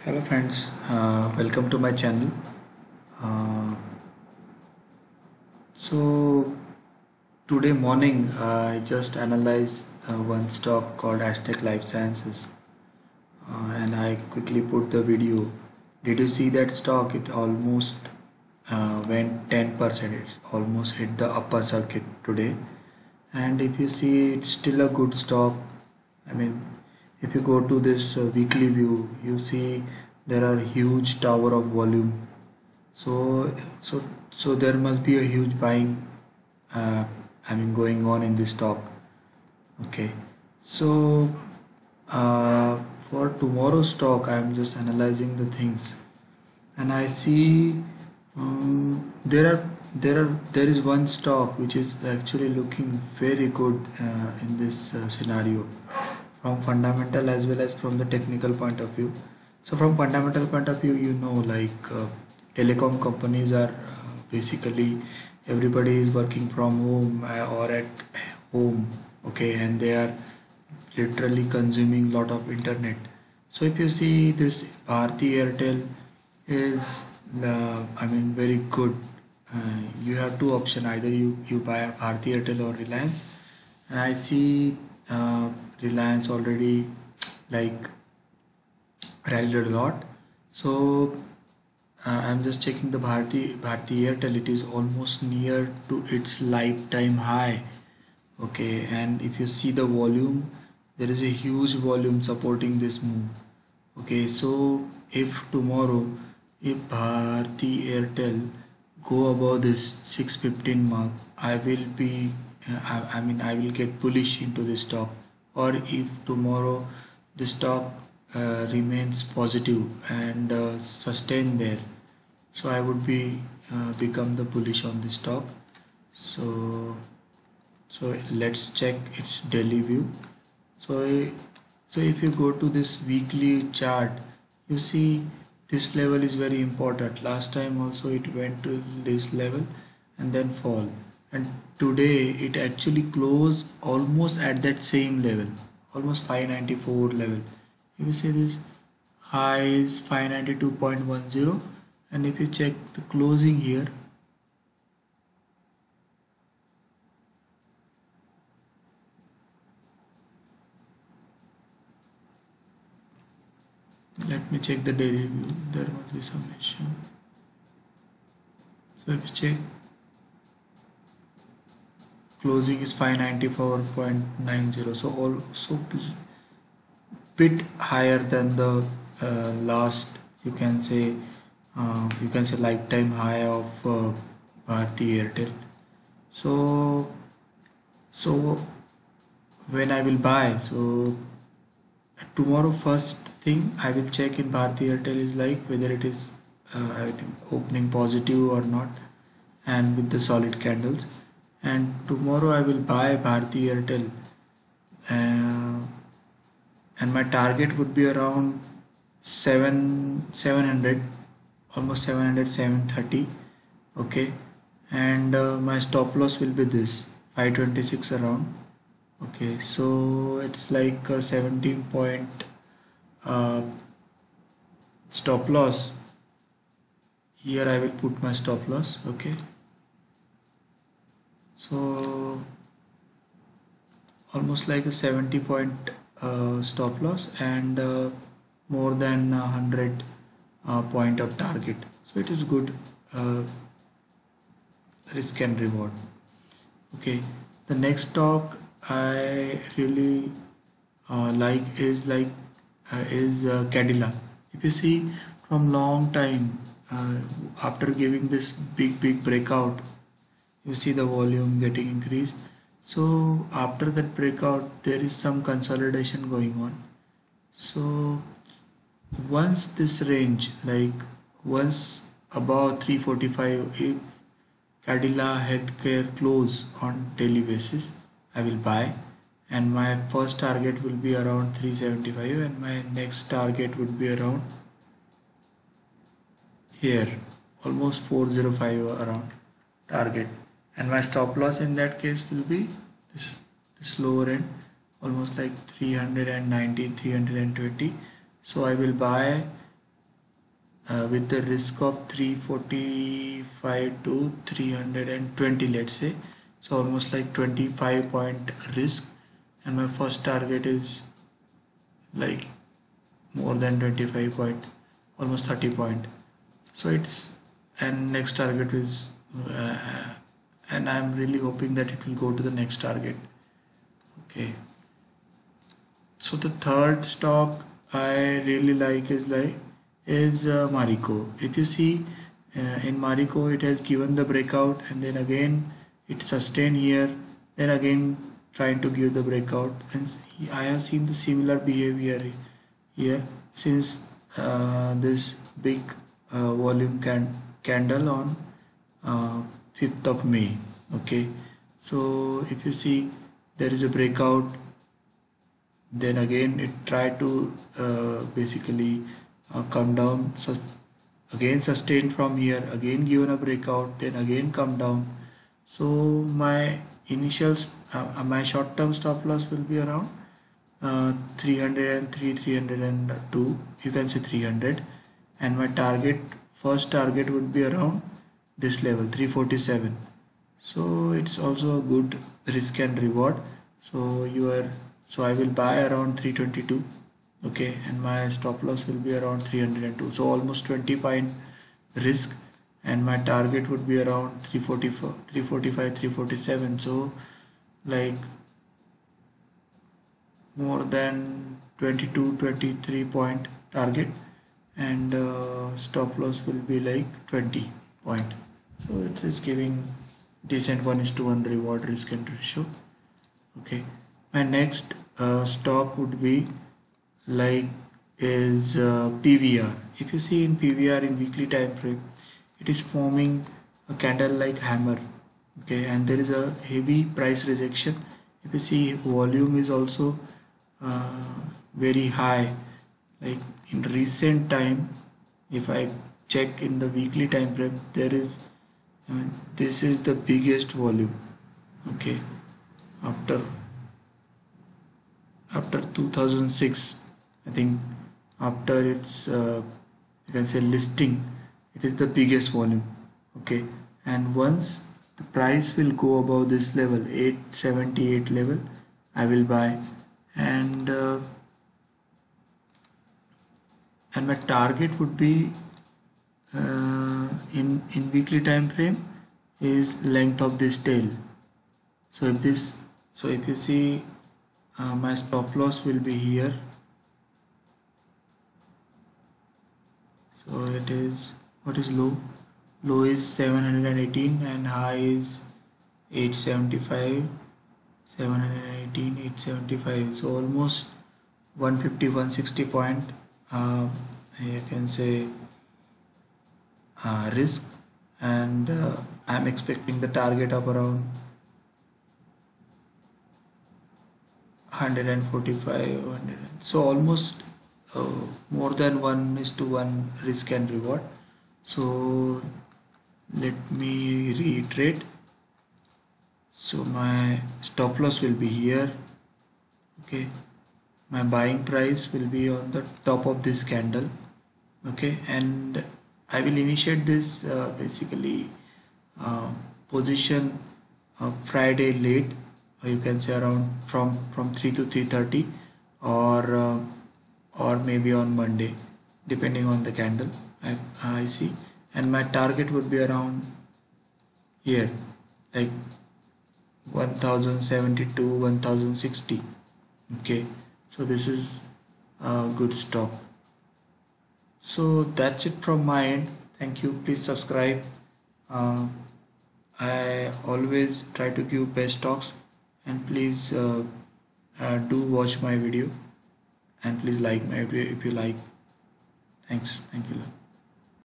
Hello friends, welcome to my channel. Uh, so today morning I just analyzed one stock called Aztec Life Sciences, and I quickly put the video. Did you see that stock? It almost went 10%. It almost hit the upper circuit today. And if you see, it's still a good stock. I mean, if you go to this weekly view, you see there are huge tower of volume. So there must be a huge buying, uh, going on in this stock. Okay, so for tomorrow's stock, I'm just analyzing the things, and I see there is one stock which is actually looking very good in this scenario, from fundamental as well as from the technical point of view. So from fundamental point of view, telecom companies are basically everybody is working from home or at home, okay, and they are literally consuming lot of internet. So if you see this Bharti Airtel is very good. You have two options, either you buy Bharti Airtel or Reliance, and I see Reliance already like rallied a lot. So I'm just checking the Bharti Airtel. It is almost near to its lifetime high. Okay, and if you see the volume, there is a huge volume supporting this move. Okay, so if tomorrow, if Bharti Airtel go above this 615 mark, I will be, I will get bullish into this stock. Or if tomorrow the stock remains positive and sustain there, so I would be become the bullish on this stock. So let's check its daily view. So if you go to this weekly chart, you see this level is very important. Last time also it went to this level and then fall, and today it actually closed almost at that same level, almost 594 level. If you see this high is 592.10, and if you check the closing here, let me check the daily view. There must be some issue. So if you check, closing is 594.90, so also bit higher than the last, you can say lifetime high of Bharti Airtel. So so when I will buy, so tomorrow first thing I will check in Bharti Airtel is like whether it is opening positive or not, and with the solid candles. And tomorrow I will buy Bharti Airtel, uh, and my target would be around 700, almost 700, 730. Okay, and my stop loss will be this 526 around. Okay, so it's like a 17 point uh, stop loss. Here I will put my stop loss. Okay, so almost like a 70 point stop loss, and more than 100 point of target, so it is good uh, risk and reward. Okay, the next stock I really is Cadilla. If you see, from long time, uh, after giving this big breakout, you see the volume getting increased. So after that breakout, there is some consolidation going on. So once this range, like once above 345, if Cadila Healthcare close on daily basis, I will buy, and my first target will be around 375, and my next target would be around here, almost 405 around target, and my stop loss in that case will be this lower end, almost like 319, 320. So I will buy with the risk of 345 to 320, let's say. So almost like 25 point risk, and my first target is like more than 25 point, almost 30 point. So it's, and next target is uh, and I'm really hoping that it will go to the next target. Okay, so the third stock I really like is Marico. If you see in Marico, it has given the breakout and then again it sustained here, then again trying to give the breakout, and I have seen the similar behavior here since this big volume candle on 5th of May. Okay, so if you see, there is a breakout, then again it tried to basically come down, again sustained from here, again given a breakout, then again come down. So my my short term stop loss will be around 303, 302, you can say 300, and my first target would be around this level 347. So it's also a good risk and reward. So I will buy around 322. Okay, and my stop loss will be around 302, so almost 20 point risk, and my target would be around 344, 345, 347. So like more than 22, 23 point target, and stop loss will be like 20 point. So it is giving decent 1:1 reward risk and ratio. Okay, my next stock would be like is PVR. If you see in PVR in weekly time frame, it is forming a candle like hammer. Okay, and there is a heavy price rejection. If you see, volume is also very high. Like in recent time, if I check in the weekly time frame, there is this is the biggest volume. Okay, after 2006, I think, after its you can say listing, it is the biggest volume. Okay, and once the price will go above this level 878 level, I will buy, and my target would be in weekly time frame is length of this tail. So if you see, my stop loss will be here. So it is, what is low? Low is 718 and high is 875. 718, 875. So almost 150, 160 point. You can say risk, and I'm expecting the target of around 145, 100. So almost more than 1:1 risk and reward. So let me reiterate. So my stop loss will be here. Okay, my buying price will be on the top of this candle. Okay, and I will initiate this basically position Friday late, or you can say around from 3 to 3:30, or maybe on Monday, depending on the candle I see, and my target would be around here, like 1072, 1060. Okay, so this is a good stock. So that's it from my end. Thank you. Please subscribe. uh, I always try to give best talks, and please do watch my video, and please like my video if you like. Thanks. Thank you.